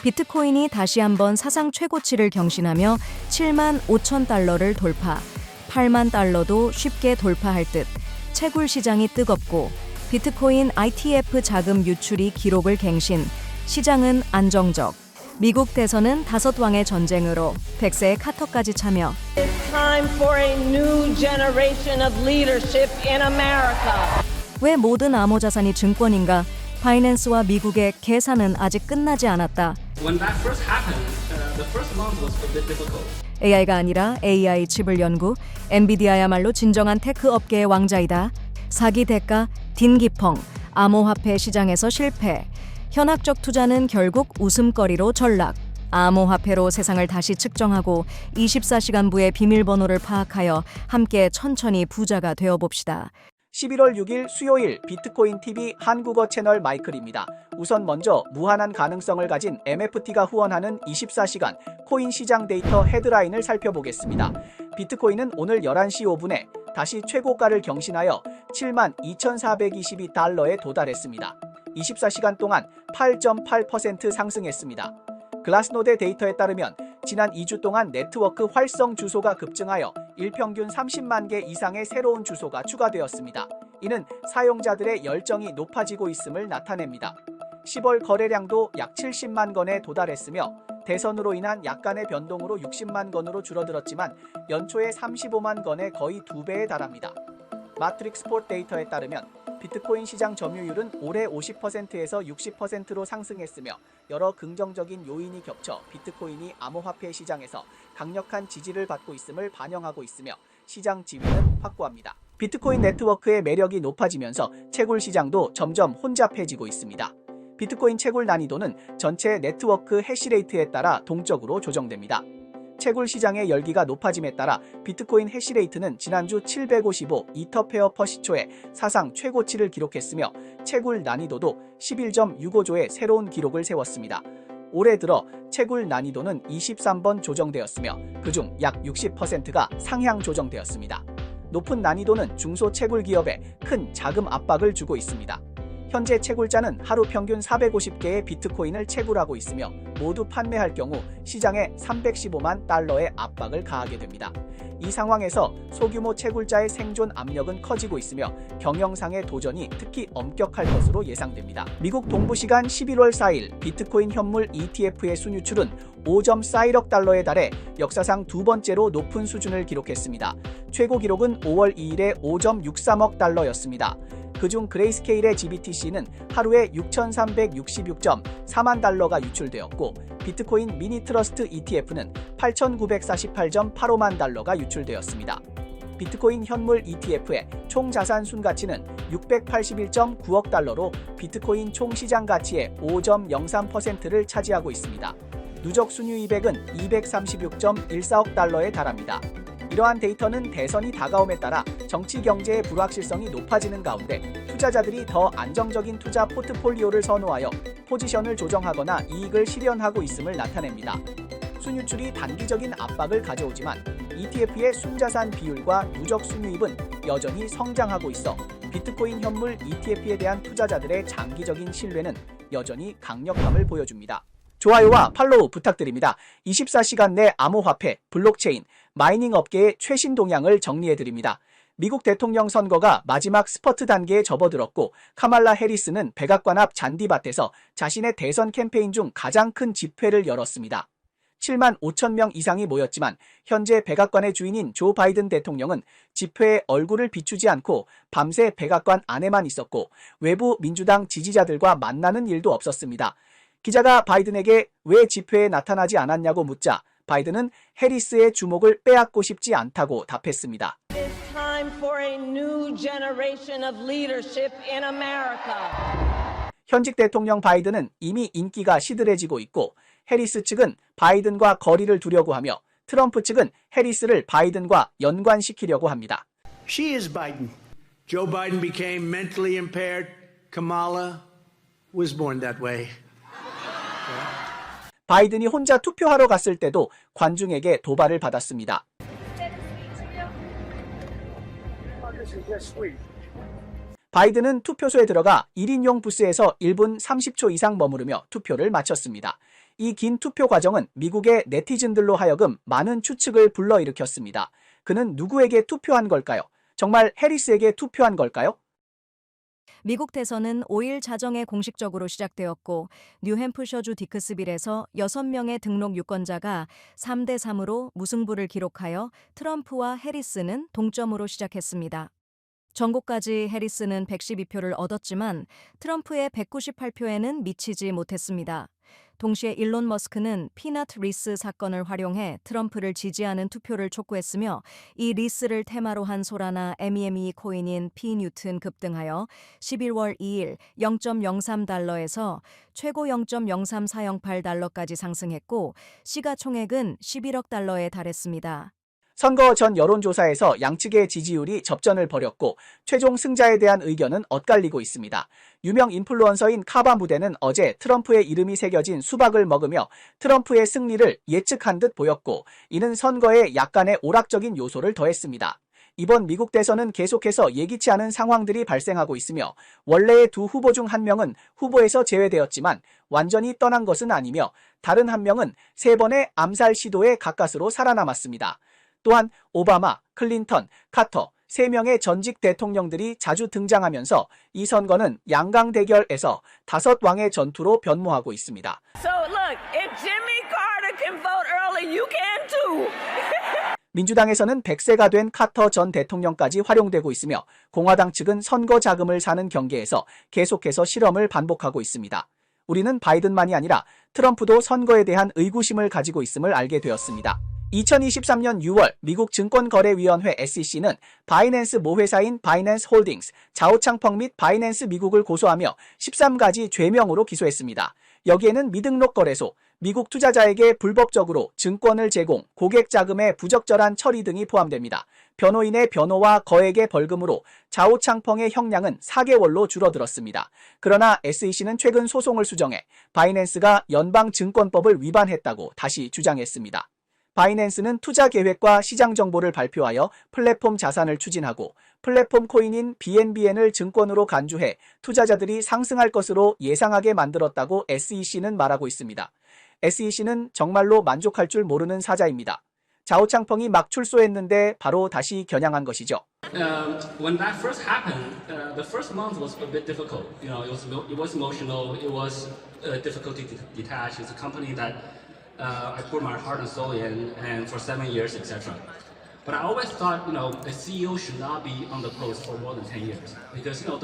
비트코인이 다시 한번 사상 최고치를 경신하며 7만 5천 달러를 돌파, 8만 달러도 쉽게 돌파할 듯 채굴 시장이 뜨겁고 비트코인 ITF 자금 유출이 기록을 갱신, 시장은 안정적. 미국 대선은 5왕의 전쟁으로 100세의 카터까지 참여. It's time for a new generation of leadership in America. 왜 모든 암호자산이 증권인가? 바이낸스와 미국의 계산은 아직 끝나지 않았다. When that first happened, the first month was a bit difficult. AI가 아니라 AI 칩을 연구, 엔비디아야말로 진정한 테크 업계의 왕자이다. 사기 대가, 딘기펑, 암호화폐 시장에서 실패. 현학적 투자는 결국 웃음거리로 전락. 암호화폐로 세상을 다시 측정하고 24시간부의 비밀번호를 파악하여 함께 천천히 부자가 되어봅시다. 11월 6일 수요일 비트코인 TV 한국어 채널 마이클입니다. 우선 먼저 무한한 가능성을 가진 MFT가 후원하는 24시간 코인 시장 데이터 헤드라인을 살펴보겠습니다. 비트코인은 오늘 11시 5분에 다시 최고가를 경신하여 72,422달러에 도달했습니다. 24시간 동안 8.8% 상승했습니다. 글라스노데 데이터에 따르면 지난 2주 동안 네트워크 활성 주소가 급증하여 일평균 30만 개 이상의 새로운 주소가 추가되었습니다. 이는 사용자들의 열정이 높아지고 있음을 나타냅니다. 10월 거래량도 약 70만 건에 도달했으며 대선으로 인한 약간의 변동으로 60만 건으로 줄어들었지만 연초에 35만 건에 거의 2배에 달합니다. 마트릭스포트 데이터에 따르면 비트코인 시장 점유율은 올해 50%에서 60%로 상승했으며 여러 긍정적인 요인이 겹쳐 비트코인이 암호화폐 시장에서 강력한 지지를 받고 있음을 반영하고 있으며 시장 지위는 확고합니다. 비트코인 네트워크의 매력이 높아지면서 채굴 시장도 점점 혼잡해지고 있습니다. 비트코인 채굴 난이도는 전체 네트워크 해시레이트에 따라 동적으로 조정됩니다. 채굴 시장의 열기가 높아짐에 따라 비트코인 해시레이트는 지난주 755 이터페어 퍼 시초에 사상 최고치를 기록했으며 채굴 난이도도 11.65조의 새로운 기록을 세웠습니다. 올해 들어 채굴 난이도는 23번 조정되었으며 그중 약 60%가 상향 조정되었습니다. 높은 난이도는 중소 채굴 기업에 큰 자금 압박을 주고 있습니다. 현재 채굴자는 하루 평균 450개의 비트코인을 채굴하고 있으며 모두 판매할 경우 시장에 315만 달러의 압박을 가하게 됩니다. 이 상황에서 소규모 채굴자의 생존 압력은 커지고 있으며 경영상의 도전이 특히 엄격할 것으로 예상됩니다. 미국 동부시간 11월 4일 비트코인 현물 ETF의 순유출은 5.41억 달러에 달해 역사상 두 번째로 높은 수준을 기록했습니다. 최고 기록은 5월 2일에 5.63억 달러였습니다. 그중 그레이스케일의 GBTC는 하루에 6,366.4만 달러가 유출되었고 비트코인 미니 트러스트 ETF는 8,948.85만 달러가 유출되었습니다. 비트코인 현물 ETF의 총 자산 순가치는 681.9억 달러로 비트코인 총 시장 가치의 5.03%를 차지하고 있습니다. 누적 순유이백은 236.14억 달러에 달합니다. 이러한 데이터는 대선이 다가옴에 따라 정치 경제의 불확실성이 높아지는 가운데 투자자들이 더 안정적인 투자 포트폴리오를 선호하여 포지션을 조정하거나 이익을 실현하고 있음을 나타냅니다. 순유출이 단기적인 압박을 가져오지만 ETF의 순자산 비율과 누적 순유입은 여전히 성장하고 있어 비트코인 현물 ETF에 대한 투자자들의 장기적인 신뢰는 여전히 강력함을 보여줍니다. 좋아요와 팔로우 부탁드립니다. 24시간 내 암호화폐, 블록체인, 마이닝 업계의 최신 동향을 정리해드립니다. 미국 대통령 선거가 마지막 스퍼트 단계에 접어들었고 카말라 해리스는 백악관 앞 잔디밭에서 자신의 대선 캠페인 중 가장 큰 집회를 열었습니다. 7만 5천 명 이상이 모였지만 현재 백악관의 주인인 조 바이든 대통령은 집회에 얼굴을 비추지 않고 밤새 백악관 안에만 있었고 외부 민주당 지지자들과 만나는 일도 없었습니다. 기자가 바이든에게 왜 집회에 나타나지 않았냐고 묻자 바이든은 해리스의 주목을 빼앗고 싶지 않다고 답했습니다. It's time for a new generation of leadership in America. 현직 대통령 바이든은 이미 인기가 시들해지고 있고 해리스 측은 바이든과 거리를 두려고 하며 트럼프 측은 해리스를 바이든과 연관시키려고 합니다. She is Biden. Joe Biden became mentally impaired. Kamala was born that way. 바이든이 혼자 투표하러 갔을 때도 관중에게 도발을 받았습니다. 바이든은 투표소에 들어가 1인용 부스에서 1분 30초 이상 머무르며 투표를 마쳤습니다. 이 긴 투표 과정은 미국의 네티즌들로 하여금 많은 추측을 불러일으켰습니다. 그는 누구에게 투표한 걸까요? 정말 해리스에게 투표한 걸까요? 미국 대선은 5일 자정에 공식적으로 시작되었고 뉴햄프셔주 디크스빌에서 6명의 등록 유권자가 3대3으로 무승부를 기록하여 트럼프와 해리스는 동점으로 시작했습니다. 전국까지 해리스는 112표를 얻었지만 트럼프의 198표에는 미치지 못했습니다. 동시에 일론 머스크는 피넛 리스 사건을 활용해 트럼프를 지지하는 투표를 촉구했으며 이 리스를 테마로 한 소라나 MEME 코인인 피 뉴튼 급등하여 11월 2일 0.03달러에서 최고 0.03408달러까지 상승했고 시가총액은 11억 달러에 달했습니다. 선거 전 여론조사에서 양측의 지지율이 접전을 벌였고 최종 승자에 대한 의견은 엇갈리고 있습니다. 유명 인플루언서인 카바 무데는 어제 트럼프의 이름이 새겨진 수박을 먹으며 트럼프의 승리를 예측한 듯 보였고 이는 선거에 약간의 오락적인 요소를 더했습니다. 이번 미국 대선은 계속해서 예기치 않은 상황들이 발생하고 있으며 원래의 두 후보 중 한 명은 후보에서 제외되었지만 완전히 떠난 것은 아니며 다른 한 명은 3번의 암살 시도에 가까스로 살아남았습니다. 또한 오바마, 클린턴, 카터 3명의 전직 대통령들이 자주 등장하면서 이 선거는 양강 대결에서 5왕의 전투로 변모하고 있습니다. So look, if Jimmy Carter can vote early, you can too. 민주당에서는 100세가 된 카터 전 대통령까지 활용되고 있으며 공화당 측은 선거 자금을 사는 경계에서 계속해서 실험을 반복하고 있습니다. 우리는 바이든만이 아니라 트럼프도 선거에 대한 의구심을 가지고 있음을 알게 되었습니다. 2023년 6월 미국 증권거래위원회 SEC는 바이낸스 모회사인 바이낸스 홀딩스, 자오창펑 및 바이낸스 미국을 고소하며 13가지 죄명으로 기소했습니다. 여기에는 미등록 거래소, 미국 투자자에게 불법적으로 증권을 제공, 고객 자금의 부적절한 처리 등이 포함됩니다. 변호인의 변호와 거액의 벌금으로 자오창펑의 형량은 4개월로 줄어들었습니다. 그러나 SEC는 최근 소송을 수정해 바이낸스가 연방증권법을 위반했다고 다시 주장했습니다. 바이낸스는 투자 계획과 시장 정보를 발표하여 플랫폼 자산을 추진하고 플랫폼 코인인 BNBN을 증권으로 간주해 투자자들이 상승할 것으로 예상하게 만들었다고 SEC는 말하고 있습니다. SEC는 정말로 만족할 줄 모르는 사자입니다. 자오창펑이 막 출소했는데 바로 다시 겨냥한 것이죠. When that first happened, the first month was a bit difficult. You know, it was emotional. It was difficult to detach. It's a company that I put my heart and soul in, and for 7 years, etc. But I always thought, you know, the CEO should not be on the post for more than 10 years because, you know,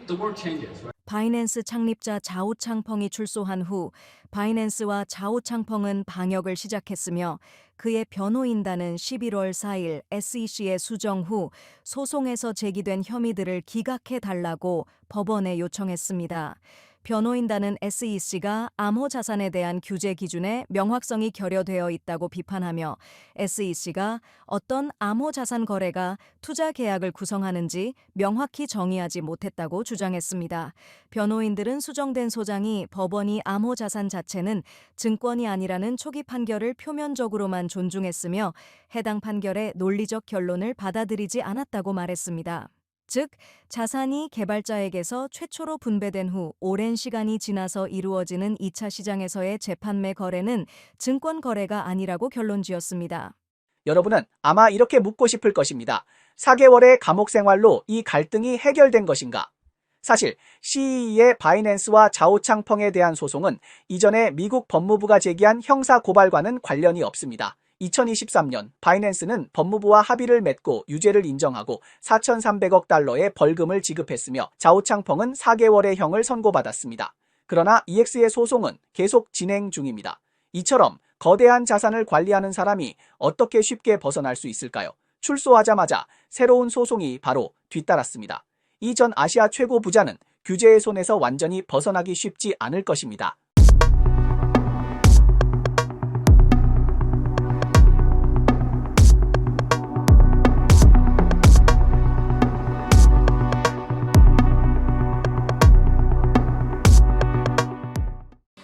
the world changes, right? 바이낸스 창립자 자오창펑이 출소한 후 바이낸스와 자오창펑은 방역을 시작했으며 그의 변호인단은 11월 4일 SEC의 수정 후 소송에서 제기된 혐의들을 기각해달라고 법원에 요청했습니다. 변호인단은 SEC가 암호 자산에 대한 규제 기준에 명확성이 결여되어 있다고 비판하며 SEC가 어떤 암호 자산 거래가 투자 계약을 구성하는지 명확히 정의하지 못했다고 주장했습니다. 변호인들은 수정된 소장이 법원이 암호 자산 자체는 증권이 아니라는 초기 판결을 표면적으로만 존중했으며 해당 판결의 논리적 결론을 받아들이지 않았다고 말했습니다. 즉, 자산이 개발자에게서 최초로 분배된 후 오랜 시간이 지나서 이루어지는 2차 시장에서의 재판매 거래는 증권 거래가 아니라고 결론지었습니다. 여러분은 아마 이렇게 묻고 싶을 것입니다. 4개월의 감옥 생활로 이 갈등이 해결된 것인가? 사실 CE의 바이낸스와 자오창펑에 대한 소송은 이전에 미국 법무부가 제기한 형사 고발과는 관련이 없습니다. 2023년 바이낸스는 법무부와 합의를 맺고 유죄를 인정하고 4,300억 달러의 벌금을 지급했으며 자오창펑은 4개월의 형을 선고받았습니다. 그러나 EX의 소송은 계속 진행 중입니다. 이처럼 거대한 자산을 관리하는 사람이 어떻게 쉽게 벗어날 수 있을까요? 출소하자마자 새로운 소송이 바로 뒤따랐습니다. 이 전 아시아 최고 부자는 규제의 손에서 완전히 벗어나기 쉽지 않을 것입니다.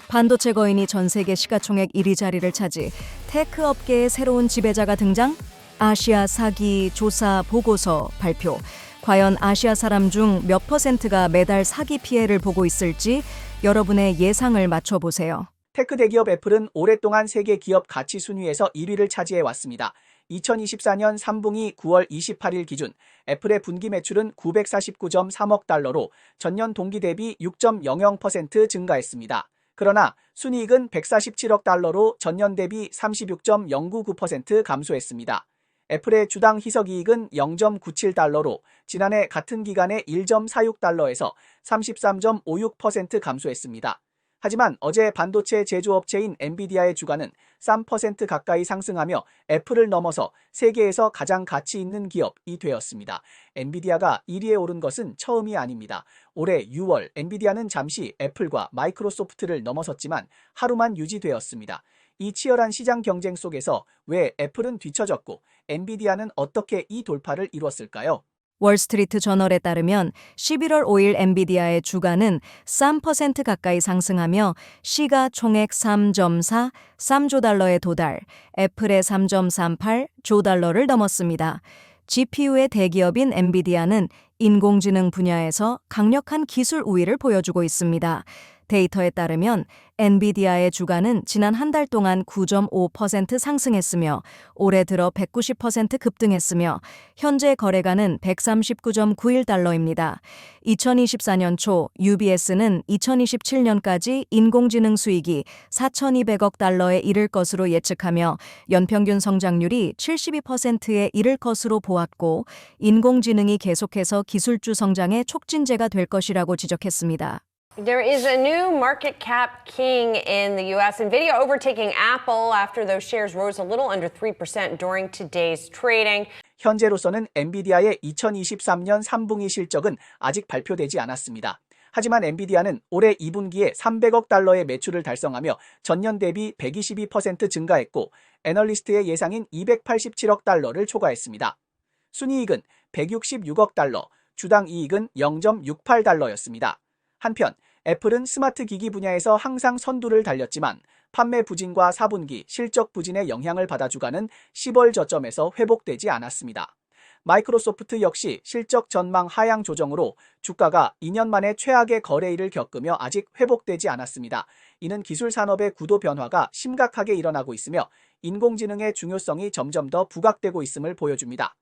반도체 거인이 전 세계 시가총액 1위 자리를 차지 테크 업계의 새로운 지배자가 등장? 아시아 사기 조사 보고서 발표. 과연 아시아 사람 중 몇 퍼센트가 매달 사기 피해를 보고 있을지 여러분의 예상을 맞춰보세요. 테크 대기업 애플은 오랫동안 세계 기업 가치 순위에서 1위를 차지해 왔습니다. 2024년 3분기 9월 28일 기준 애플의 분기 매출은 949.3억 달러로 전년 동기 대비 6.00% 증가했습니다. 그러나 순이익은 147억 달러로 전년 대비 36.099% 감소했습니다. 애플의 주당 희석이익은 0.97달러로 지난해 같은 기간의 1.46달러에서 33.56% 감소했습니다. 하지만 어제 반도체 제조업체인 엔비디아의 주가는 3% 가까이 상승하며 애플을 넘어서 세계에서 가장 가치 있는 기업이 되었습니다. 엔비디아가 1위에 오른 것은 처음이 아닙니다. 올해 6월 엔비디아는 잠시 애플과 마이크로소프트를 넘어섰지만 하루만 유지되었습니다. 이 치열한 시장 경쟁 속에서 왜 애플은 뒤처졌고 엔비디아는 어떻게 이 돌파를 이뤘을까요? 월스트리트 저널에 따르면 11월 5일 엔비디아의 주가는 3% 가까이 상승하며 시가 총액 3.43조 달러에 도달, 애플의 3.38조 달러를 넘었습니다. GPU의 대기업인 엔비디아는 인공지능 분야에서 강력한 기술 우위를 보여주고 있습니다. 데이터에 따르면 엔비디아의 주가는 지난 한 달 동안 9.5% 상승했으며 올해 들어 190% 급등했으며 현재 거래가는 139.91달러입니다. 2024년 초 UBS는 2027년까지 인공지능 수익이 4,200억 달러에 이를 것으로 예측하며 연평균 성장률이 72%에 이를 것으로 보았고 인공지능이 계속해서 기술주 성장의 촉진제가 될 것이라고 지적했습니다. There is a new market cap king in the U.S. NVIDIA overtaking Apple after those shares rose a little under 3% during today's trading. 현재로서는 엔비디아의 2023년 3분기 실적은 아직 발표되지 않았습니다. 하지만 엔비디아는 올해 2분기에 300억 달러의 매출을 달성하며 전년 대비 122% 증가했고 애널리스트의 예상인 287억 달러를 초과했습니다. 순이익은 166억 달러, 주당 이익은 0.68달러였습니다. 한편 애플은 스마트 기기 분야에서 항상 선두를 달렸지만 판매 부진과 4분기 실적 부진의 영향을 받아 주가는 10월 저점에서 회복되지 않았습니다. 마이크로소프트 역시 실적 전망 하향 조정으로 주가가 2년 만에 최악의 거래일을 겪으며 아직 회복되지 않았습니다. 이는 기술 산업의 구도 변화가 심각하게 일어나고 있으며 인공지능의 중요성이 점점 더 부각되고 있음을 보여줍니다.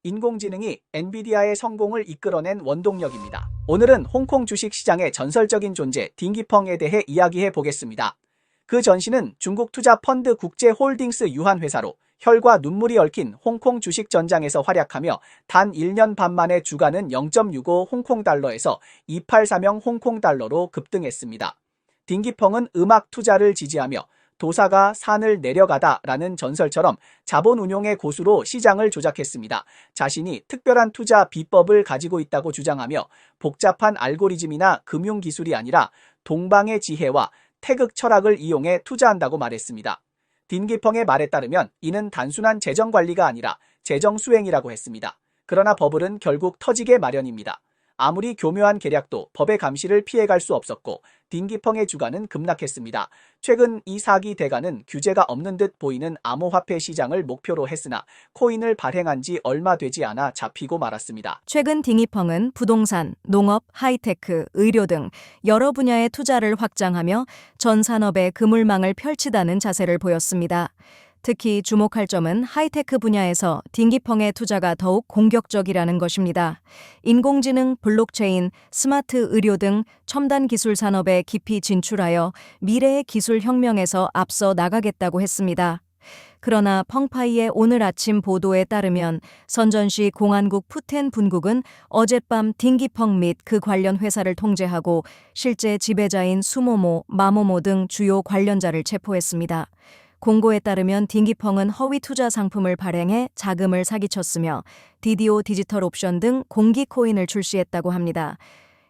인공지능이 엔비디아의 성공을 이끌어낸 원동력입니다. 오늘은 홍콩 주식시장의 전설적인 존재 딩기펑에 대해 이야기해 보겠습니다. 그 전신은 중국 투자 펀드 국제홀딩스 유한회사로 혈과 눈물이 얽힌 홍콩 주식 전장에서 활약하며 단 1년 반 만에 주가는 0.65 홍콩달러에서 283영 홍콩달러로 급등했습니다. 딩기펑은 음악 투자를 지지하며 도사가 산을 내려가다라는 전설처럼 자본 운용의 고수로 시장을 조작했습니다. 자신이 특별한 투자 비법을 가지고 있다고 주장하며 복잡한 알고리즘이나 금융 기술이 아니라 동방의 지혜와 태극 철학을 이용해 투자한다고 말했습니다. 딘기펑의 말에 따르면 이는 단순한 재정 관리가 아니라 재정 수행이라고 했습니다. 그러나 버블은 결국 터지게 마련입니다. 아무리 교묘한 계략도 법의 감시를 피해갈 수 없었고 딘기펑의 주가는 급락했습니다. 최근 이 사기 대가는 규제가 없는 듯 보이는 암호화폐 시장을 목표로 했으나 코인을 발행한 지 얼마 되지 않아 잡히고 말았습니다. 최근 딩기펑은 부동산, 농업, 하이테크, 의료 등 여러 분야의 투자를 확장하며 전 산업에 그물망을 펼치다는 자세를 보였습니다. 특히 주목할 점은 하이테크 분야에서 딩기펑의 투자가 더욱 공격적이라는 것입니다. 인공지능, 블록체인, 스마트 의료 등 첨단 기술 산업에 깊이 진출하여 미래의 기술 혁명에서 앞서 나가겠다고 했습니다. 그러나 펑파이의 오늘 아침 보도에 따르면 선전시 공안국 푸텐 분국은 어젯밤 딩기펑 및 그 관련 회사를 통제하고 실제 지배자인 수모모, 마모모 등 주요 관련자를 체포했습니다. 공고에 따르면 딩기펑은 허위 투자 상품을 발행해 자금을 사기쳤으며 DDO 디지털 옵션 등 공기 코인을 출시했다고 합니다.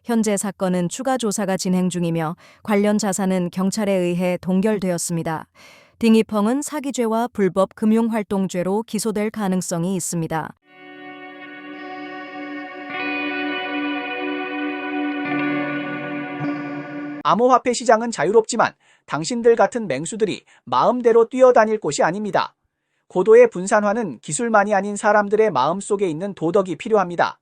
현재 사건은 추가 조사가 진행 중이며 관련 자산은 경찰에 의해 동결되었습니다. 딩기펑은 사기죄와 불법 금융활동죄로 기소될 가능성이 있습니다. 암호화폐 시장은 자유롭지만 당신들 같은 맹수들이 마음대로 뛰어다닐 곳이 아닙니다. 고도의 분산화는 기술만이 아닌 사람들의 마음 속에 있는 도덕이 필요합니다.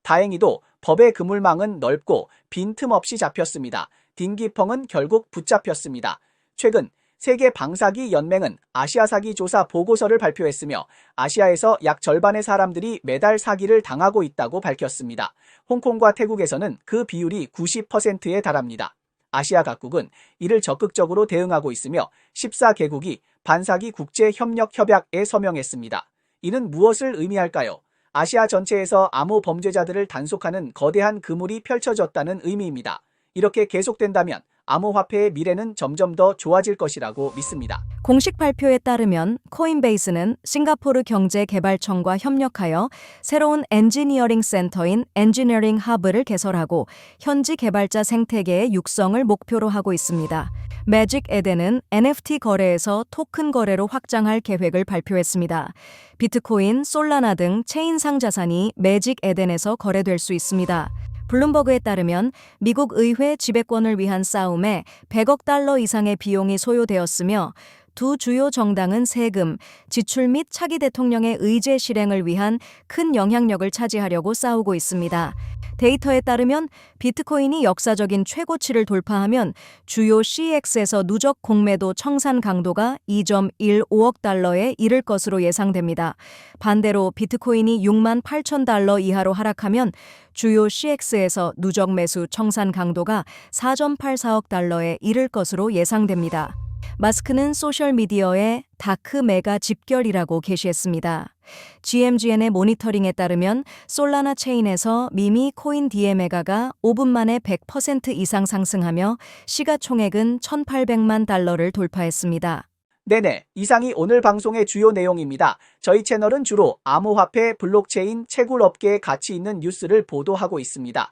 다행히도 법의 그물망은 넓고 빈틈없이 잡혔습니다. 딘기펑은 결국 붙잡혔습니다. 최근 세계 방사기 연맹은 아시아 사기 조사 보고서를 발표했으며 아시아에서 약 절반의 사람들이 매달 사기를 당하고 있다고 밝혔습니다. 홍콩과 태국에서는 그 비율이 90%에 달합니다. 아시아 각국은 이를 적극적으로 대응하고 있으며 14개국이 반사기 국제협력협약에 서명했습니다. 이는 무엇을 의미할까요? 아시아 전체에서 암호 범죄자들을 단속하는 거대한 그물이 펼쳐졌다는 의미입니다. 이렇게 계속된다면 암호화폐의 미래는 점점 더 좋아질 것이라고 믿습니다. 공식 발표에 따르면 코인베이스는 싱가포르 경제개발청과 협력하여 새로운 엔지니어링 센터인 엔지니어링 하브를 개설하고 현지 개발자 생태계의 육성을 목표로 하고 있습니다. 매직 에덴은 NFT 거래에서 토큰 거래로 확장할 계획을 발표했습니다. 비트코인, 솔라나 등 체인상 자산이 매직 에덴에서 거래될 수 있습니다. 블룸버그에 따르면 미국 의회 지배권을 위한 싸움에 100억 달러 이상의 비용이 소요되었으며 두 주요 정당은 세금, 지출 및 차기 대통령의 의제 실행을 위한 큰 영향력을 차지하려고 싸우고 있습니다. 데이터에 따르면 비트코인이 역사적인 최고치를 돌파하면 주요 CEX에서 누적 공매도 청산 강도가 2.15억 달러에 이를 것으로 예상됩니다. 반대로 비트코인이 6만 8천 달러 이하로 하락하면 주요 CX에서 누적 매수 청산 강도가 4.84억 달러에 이를 것으로 예상됩니다. 마스크는 소셜미디어에 다크 메가 집결이라고 게시했습니다. GMGN의 모니터링에 따르면 솔라나 체인에서 미미 코인 DM메가가 5분 만에 100% 이상 상승하며 시가총액은 1,800만 달러를 돌파했습니다. 네네, 이상이 오늘 방송의 주요 내용입니다. 저희 채널은 주로 암호화폐, 블록체인, 채굴업계에 가치 있는 뉴스를 보도하고 있습니다.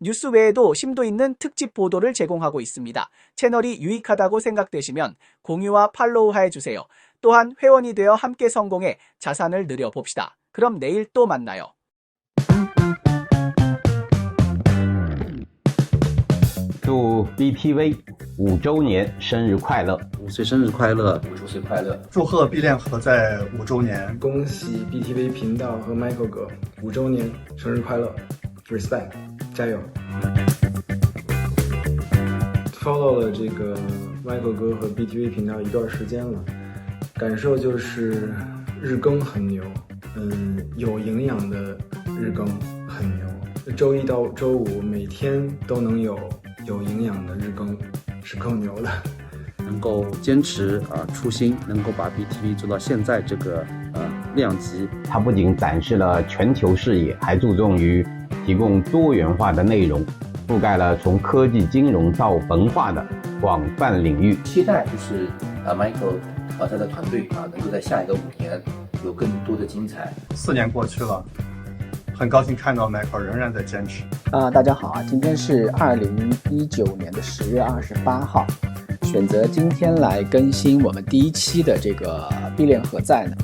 뉴스 외에도 심도 있는 특집 보도를 제공하고 있습니다. 채널이 유익하다고 생각되시면 공유와 팔로우 해주세요. 또한 회원이 되어 함께 성공해 자산을 늘려봅시다. 그럼 내일 또 만나요. 祝 BTV 5周年生日快乐！5岁生日快乐！5周岁快乐！祝贺币链合在5周年！恭喜 BTV 频道和 Michael 哥5周年生日快乐 ！Respect， 加油 ！follow 了这个 Michael 哥和 BTV 频道一段时间了，感受就是日更很牛，有营养的日更很牛，周一到周五每天都能有营养的日更，是够牛的。能够坚持初心，能够把 BTV 做到现在这个量级。它不仅展示了全球视野，还注重于提供多元化的内容，覆盖了从科技、金融到文化的广泛领域。期待就是Michael 和他的团队能够在下一个5年有更多的精彩。4年过去了，很高兴看到 Michael 仍然在坚持。大家好啊，今天是2019年的10月28号，选择今天来更新我们第1期的这个币链何在呢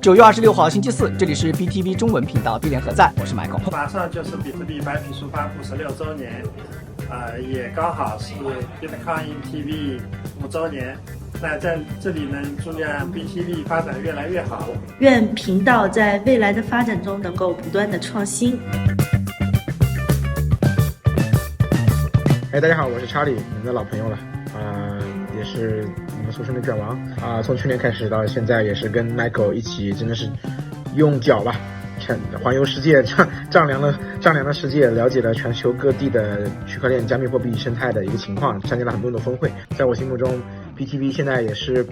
？9月26号星期四，这里是 BTV 中文频道币链何在，我是 Michael。马上就是比特币白皮书发布16周年，也刚好是 Bitcoin TV 5周年。那在这里呢，祝愿 BTV 发展越来越好，愿频道在未来的发展中能够不断的创新。大家好，我是查理，你们的老朋友了，也是你们俗称的卷王从去年开始到现在，也是跟 Michael 一起，真的是用脚吧，环游世界，丈量了世界，了解了全球各地的区块链加密货币生态的一个情况，参加了很多的峰会。在我心目中 BTV 现在也是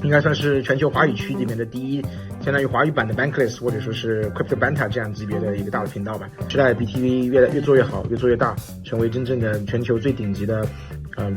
应该算是全球华语区里面的第一，相当于华语版的 Bankless 或者说是 Crypto Banta 这样级别的一个大的频道吧。期待 BTV 越做越好，越做越大，成为真正的全球最顶级的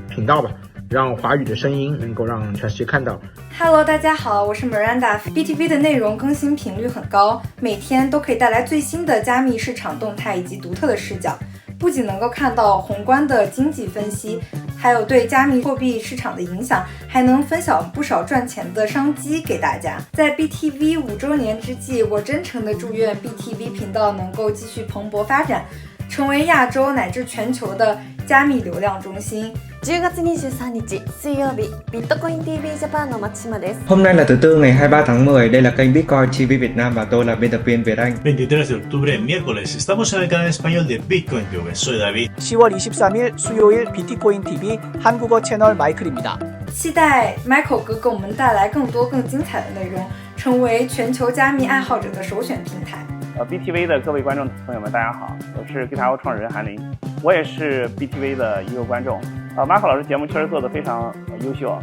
频道吧，让华语的声音能够让全世界看到。Hello， 大家好，我是 Miranda。BTV 的内容更新频率很高，每天都可以带来最新的加密市场动态以及独特的视角，不仅能够看到宏观的经济分析，还有对加密货币市场的影响，还能分享不少赚钱的商机给大家。在 BTV 5周年之际，我真诚的祝愿 BTV 频道能够继续蓬勃发展，成为亚洲乃至全球的加密流量中心。10月23日水曜日、ビットコイン TV Japan の松島です。 Hôm nay là thứ Tư ngày 23 tháng 10, đây là kênh Bitcoin TV Việt Nam và tôi là biên tập viên Việt Anh. 23 de octubre, miércoles, estamos en el canal español de Bitcoin TV. Soy David. 10월 23일 수요일 비트코인 TV 한국어 채널 마이클입니다. 期待 Michael 哥给我们带来更多更精彩的内容，成为全球加密爱好者的首选平台。BTV 的各位观众朋友们，大家好，我是 GitHub 创始人韩林，我也是 BTV 的一个观众。Michael 老师节目确实做得非常优秀，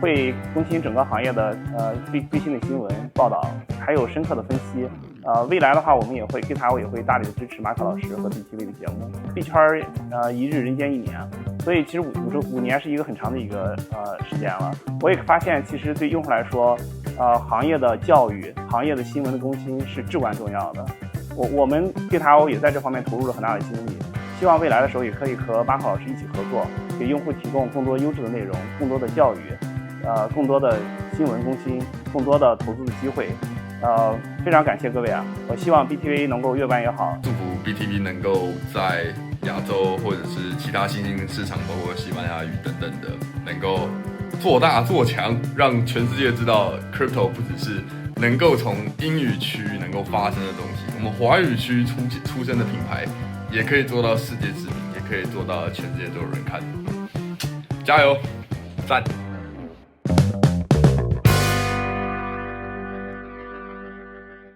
会更新整个行业的最新的新闻报道，还有深刻的分析。未来的话，我们也会 GitHub 也会大力的支持 Michael 老师和 BTV 的节目。币圈一日人间一年，所以其实5年是一个很长的一个时间了。我也发现，其实对用户来说，行业的教育、行业的新闻的更新是至关重要的。我们 GitHub 也在这方面投入了很大的精力，希望未来的时候也可以和Michael老师一起合作，给用户提供更多优质的内容、更多的教育，更多的新闻更新、更多的投资的机会。非常感谢各位啊！我希望 BTV 能够越办越好，祝福 BTV 能够在亚洲或者是其他新兴市场，包括西班牙语等等的，能够做大做强，让全世界知道 Crypto 不只是能够从英语区能够发生的东西，我们华语区出生的品牌也可以做到世界知名，也可以做到全世界都有人看。加油，赞！